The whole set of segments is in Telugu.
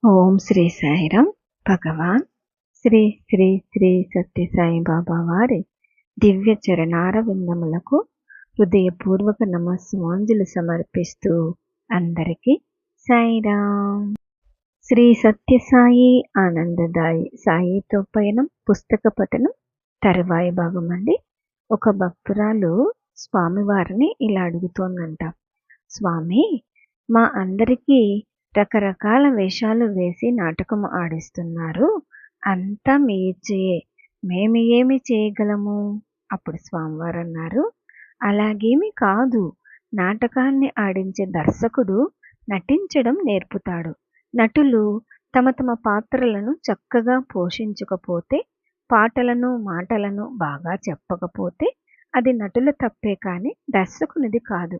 ఓం శ్రీ సాయిరామ్. భగవాన్ శ్రీ శ్రీ శ్రీ సత్య సాయి బాబా వారి దివ్య చరణార విందములకు హృదయపూర్వక నమస్సుమాంజలు సమర్పిస్తూ అందరికీ సాయిరామ్. శ్రీ సత్య సాయి ఆనందదాయి సాయితో పయనం పుస్తక పఠనం తరువాయి భాగం అండి. ఒక భక్తురాలు స్వామివారిని ఇలా అడుగుతోందంట, స్వామి, మా అందరికీ రకరకాల వేషాలు వేసి నాటకం ఆడిస్తున్నారు, అంతా మీ ఇచ్చయే, మేము ఏమి చేయగలము? అప్పుడు స్వామివారు అన్నారు, అలాగేమి కాదు, నాటకాన్ని ఆడించే దర్శకుడు నటించడం నేర్పుతాడు. నటులు తమ తమ పాత్రలను చక్కగా పోషించకపోతే, పాటలను మాటలను బాగా చెప్పకపోతే అది నటుల తప్పే కానీ దర్శకునిది కాదు.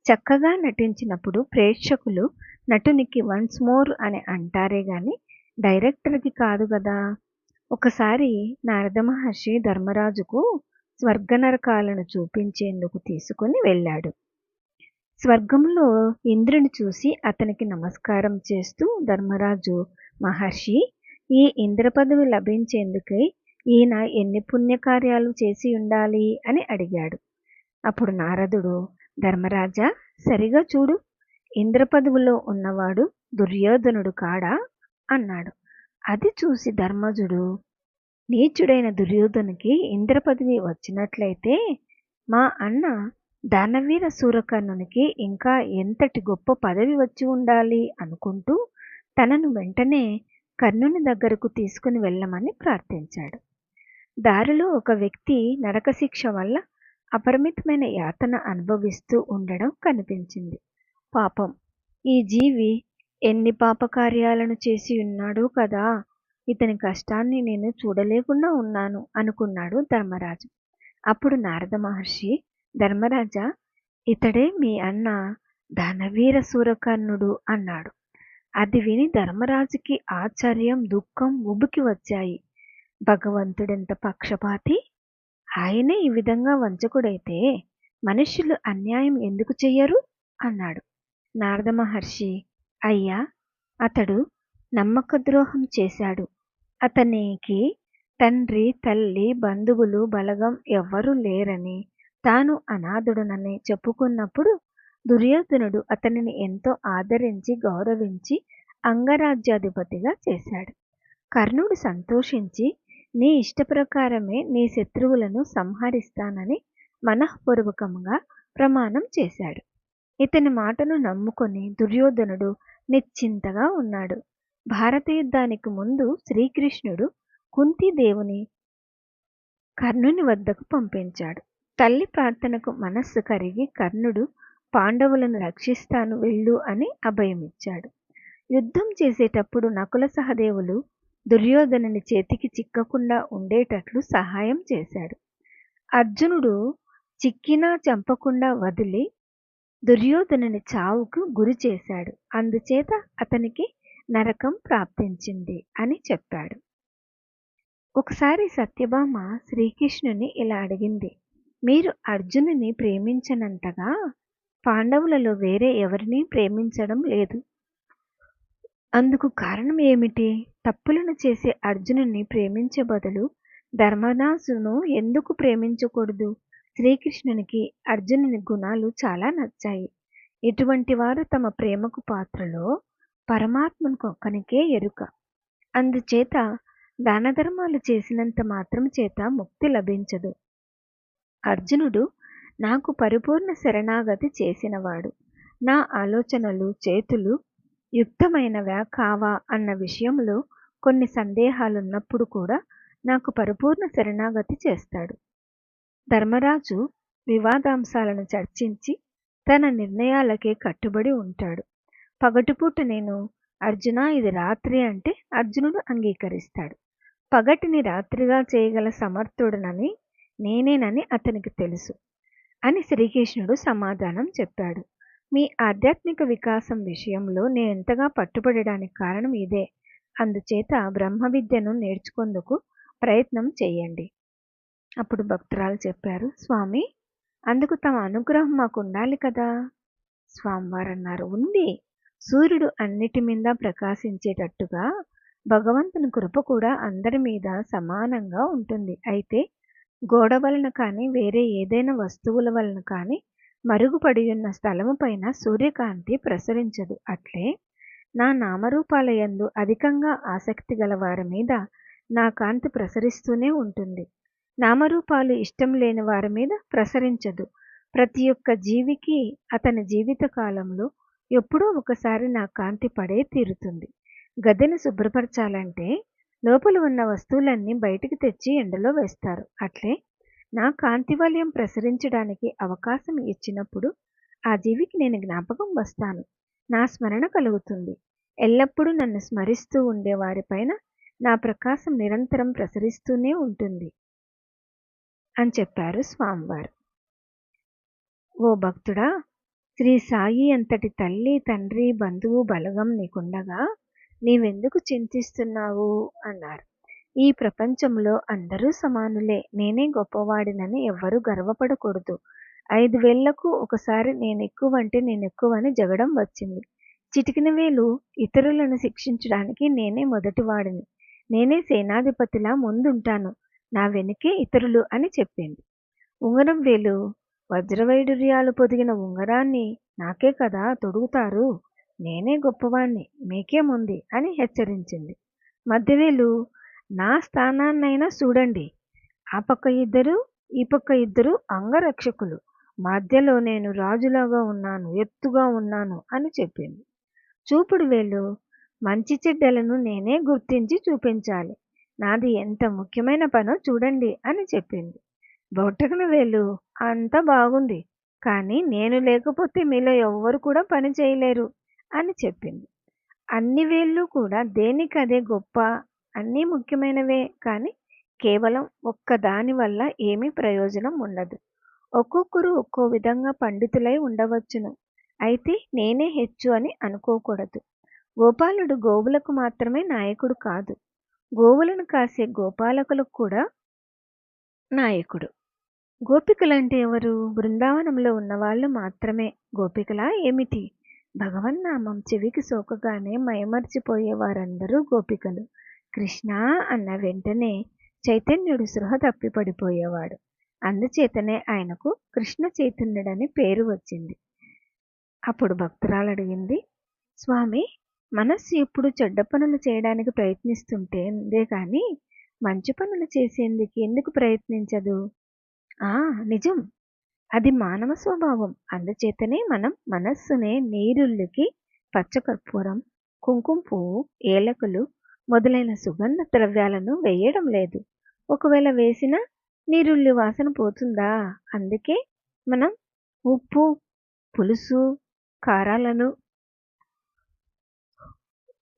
చక్కగా నటించినప్పుడు ప్రేక్షకులు నటునికి వన్స్ మోర్ అని అంటారే గాని డైరెక్టర్కి కాదు కదా. ఒకసారి నారద మహర్షి ధర్మరాజుకు స్వర్గ నరకాలను చూపించేందుకు తీసుకుని వెళ్ళాడు. స్వర్గంలో ఇంద్రుని చూసి అతనికి నమస్కారం చేస్తూ ధర్మరాజు, మహర్షి, ఈ ఇంద్ర పదవి లభించేందుకై ఈయన ఎన్ని పుణ్యకార్యాలు చేసి ఉండాలి అని అడిగాడు. అప్పుడు నారదుడు, ధర్మరాజా, సరిగా చూడు, ఇంద్ర పదవిలో ఉన్నవాడు దుర్యోధనుడు కాడా అన్నాడు. అది చూసి ధర్మజుడు, నీచుడైన దుర్యోధనునికి ఇంద్ర పదవి వచ్చినట్లయితే మా అన్న దానవీర సూరకర్ణునికి ఇంకా ఎంతటి గొప్ప పదవి వచ్చి ఉండాలి అనుకుంటూ తనను వెంటనే కర్ణుని దగ్గరకు తీసుకుని వెళ్ళమని ప్రార్థించాడు. దారిలో ఒక వ్యక్తి నరకశిక్ష వల్ల అపరిమితమైన యాతన అనుభవిస్తూ ఉండడం కనిపించింది. పాపం, ఈ జీవి ఎన్ని పాపకార్యాలను చేసి ఉన్నాడో కదా, ఇతని కష్టాన్ని నేను చూడలేకుండా ఉన్నాను అనుకున్నాడు ధర్మరాజు. అప్పుడు నారద మహర్షి, ధర్మరాజా, ఇతడే మీ అన్న దానవీర సూరకర్ణుడు అన్నాడు. అది విని ధర్మరాజుకి ఆశ్చర్యం, దుఃఖం ఉబికి వచ్చాయి. భగవంతుడెంత పక్షపాతి! ఆయనే ఈ విధంగా వంచకుడైతే మనుష్యులు అన్యాయం ఎందుకు చెయ్యరు అన్నాడు. నారద మహర్షి, అయ్యా, అతడు నమ్మక ద్రోహం చేశాడు. అతనికి తండ్రి, తల్లి, బంధువులు, బలగం ఎవ్వరూ లేరని, తాను అనాథుడనని చెప్పుకున్నప్పుడు దుర్యోధనుడు అతనిని ఎంతో ఆదరించి గౌరవించి అంగరాజ్యాధిపతిగా చేశాడు. కర్ణుడు సంతోషించి నీ ఇష్టప్రకారమే నీ శత్రువులను సంహరిస్తానని మనఃపూర్వకంగా ప్రమాణం చేశాడు. ఇతని మాటను నమ్ముకొని దుర్యోధనుడు నిశ్చింతగా ఉన్నాడు. భారత యుద్ధానికి ముందు శ్రీకృష్ణుడు కుంతీదేవుని కర్ణుని వద్దకు పంపించాడు. తల్లి ప్రార్థనకు మనస్సు కరిగి కర్ణుడు పాండవులను రక్షిస్తాను వెళ్ళు అని అభయమిచ్చాడు. యుద్ధం చేసేటప్పుడు నకుల సహదేవులు దుర్యోధనుని చేతికి చిక్కకుండా ఉండేటట్లు సహాయం చేశాడు. అర్జునుడు చిక్కినా చంపకుండా వదిలి దుర్యోధనుని చావుకు గురి చేశాడు. అందుచేత అతనికి నరకం ప్రాప్తించింది అని చెప్పాడు. ఒకసారి సత్యభామ శ్రీకృష్ణుని ఇలా అడిగింది, మీరు అర్జునుని ప్రేమించనంతగా పాండవులలో వేరే ఎవరిని ప్రేమించడం లేదు. అందుకు కారణం ఏమిటి? తప్పులను చేసే అర్జునుని ప్రేమించే బదులు ధర్మదాసును ఎందుకు ప్రేమించకూడదు? శ్రీకృష్ణునికి అర్జునుని గుణాలు చాలా నచ్చాయి. ఇటువంటి వారు తమ ప్రేమకు పాత్రలో పరమాత్మకొక్కనికే ఎరుక. అందుచేత దాన ధర్మాలు చేసినంత మాత్రం చేత ముక్తి లభించదు. అర్జునుడు నాకు పరిపూర్ణ శరణాగతి చేసినవాడు. నా ఆలోచనలు, చేతులు యుక్తమైనవా కావా అన్న విషయంలో కొన్ని సందేహాలున్నప్పుడు కూడా నాకు పరిపూర్ణ శరణాగతి చేస్తాడు. ధర్మరాజు వివాదాంశాలను చర్చించి తన నిర్ణయాలకే కట్టుబడి ఉంటాడు. పగటిపూట నేను, అర్జున ఇది రాత్రి అంటే అర్జునుడు అంగీకరిస్తాడు. పగటిని రాత్రిగా చేయగల సమర్థుడనని నేనేనని అతనికి తెలుసు అని శ్రీకృష్ణుడు సమాధానం చెప్పాడు. మీ ఆధ్యాత్మిక వికాసం విషయంలో నేనెంతగా పట్టుబడడానికి కారణం ఇదే. అందుచేత బ్రహ్మ విద్యను నేర్చుకుందుకు ప్రయత్నం చేయండి. అప్పుడు భక్తురాలు చెప్పారు, స్వామి, అందుకు తమ అనుగ్రహం మాకు ఉండాలి కదా. స్వామివారు అన్నారు, ఉంది, సూర్యుడు అన్నిటి మీద ప్రకాశించేటట్టుగా భగవంతుని కృప కూడా అందరి మీద సమానంగా ఉంటుంది. అయితే గోడ వలన కానీ వేరే ఏదైనా వస్తువుల వలన కానీ మరుగుపడి ఉన్న స్థలము పైన సూర్యకాంతి ప్రసరించదు. అట్లే నా నామరూపాల యందు అధికంగా ఆసక్తి గల వారి మీద నా కాంతి ప్రసరిస్తూనే ఉంటుంది. నామరూపాలు ఇష్టం లేని వారి మీద ప్రసరించదు. ప్రతి ఒక్క జీవికి అతని జీవిత కాలంలో ఎప్పుడో ఒకసారి నా కాంతి పడే తీరుతుంది. గదిని శుభ్రపరచాలంటే లోపల ఉన్న వస్తువులన్నీ బయటికి తెచ్చి ఎండలో వేస్తారు. అట్లే నా కాంతి వలయం ప్రసరించడానికి అవకాశం ఇచ్చినప్పుడు ఆ జీవికి నేను జ్ఞాపకం వస్తాను. నా స్మరణ కలుగుతుంది. ఎల్లప్పుడూ నన్ను స్మరిస్తూ ఉండే వారిపైన నా ప్రకాశం నిరంతరం ప్రసరిస్తూనే ఉంటుంది అని చెప్పారు స్వామివారు. ఓ భక్తుడా, శ్రీ సాయి అంతటి తల్లి, తండ్రి, బంధువు బలగం నీకుండగా నీవెందుకు చింతిస్తున్నావు అన్నారు. ఈ ప్రపంచంలో అందరూ సమానులే. నేనే గొప్పవాడినని ఎవ్వరూ గర్వపడకూడదు. 5 వేళ్లకు ఒకసారి నేనెక్కువంటే నేనెక్కువని జగడం వచ్చింది. చిటికిన వేలు ఇతరులను శిక్షించడానికి నేనే మొదటివాడిని. నేనే సేనాధిపతిలా ముందుంటాను. నా వెనుకే ఇతరులు అని చెప్పింది. ఉంగరం వేలు వజ్రవైడూర్యాలు పొదిగిన ఉంగరాన్ని నాకే కదా తొడుగుతారు. నేనే గొప్పవాణ్ణి, మీకేముంది అని హెచ్చరించింది. మధ్యవేలు నా స్థానాన్నైనా చూడండి. ఆ పక్క ఇద్దరు, ఈ పక్క ఇద్దరు అంగరక్షకులు. మధ్యలో నేను రాజులాగా ఉన్నాను, ఎత్తుగా ఉన్నాను అని చెప్పింది. చూపుడు వేలు మంచి చెడ్డలను నేనే గుర్తించి చూపించాలి. నాది ఎంత ముఖ్యమైన పనో చూడండి అని చెప్పింది. బొటకన వేలు అంతా బాగుంది, కానీ నేను లేకపోతే మీలో ఎవ్వరు కూడా పని చేయలేరు అని చెప్పింది. అన్ని వేళ్ళు కూడా దేనికదే గొప్ప, అన్నీ ముఖ్యమైనవే, కానీ కేవలం ఒక్కదాని వల్ల ఏమీ ప్రయోజనం ఉండదు. ఒక్కొక్కరు ఒక్కో విధంగా పండితులై ఉండవచ్చును. అయితే నేనే హెచ్చు అని అనుకోకూడదు. గోపాలుడు గోవులకు మాత్రమే నాయకుడు కాదు, గోవులను కాసే గోపాలకులకు కూడా నాయకుడు. గోపికలంటే ఎవరు? బృందావనంలో ఉన్నవాళ్ళు మాత్రమే. గోపికలా ఏమిటి? భగవన్నామం చెవికి సోకగానే మైమర్చిపోయే వారందరూ గోపికలు. కృష్ణ అన్న వెంటనే చైతన్యుడు సృహ తప్పి పడిపోయేవాడు. అందుచేతనే ఆయనకు కృష్ణ చైతన్యుడని పేరు వచ్చింది. అప్పుడు భక్తురాలు అడిగింది, స్వామి, మనస్సు ఎప్పుడు చెడ్డ పనులు చేయడానికి ప్రయత్నిస్తుంటే కానీ మంచి పనులు చేసేందుకు ఎందుకు ప్రయత్నించదు? నిజం, అది మానవ స్వభావం. అందుచేతనే మనం మనస్సునే నీరుల్లికి పచ్చకర్పూరం, కుంకుమ పువ్వు, ఏలకులు మొదలైన సుగంధ ద్రవ్యాలను వేయడం లేదు. ఒకవేళ వేసినా నీరుల్లి వాసన పోతుందా? అందుకే మనం ఉప్పు, పులుసు, కారాలను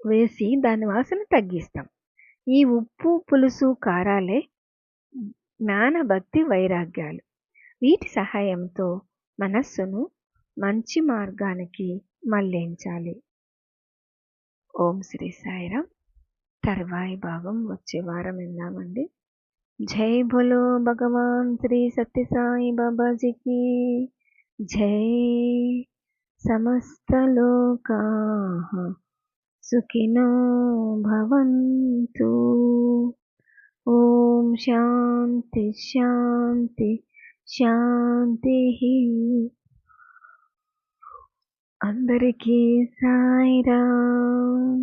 వేసి దాని వాసన తగ్గిస్తాం. ఈ ఉప్పు, పులుసు, కారాలే జ్ఞాన, భక్తి, వైరాగ్యాలు. వీటి సహాయంతో మనస్సును మంచి మార్గానికి మళ్లించాలి. ఓం శ్రీ సాయిరామ్. తర్వాయి భాగం వచ్చే వారం విందామండి. జై బోలో భగవాన్ శ్రీ సత్య సాయి బాబాజీకి జై. సమస్త లోకాః సుఖినో భవంతు. ఓం శాంతి శాంతి శాంతి. అందరికీ సాయిరామ్.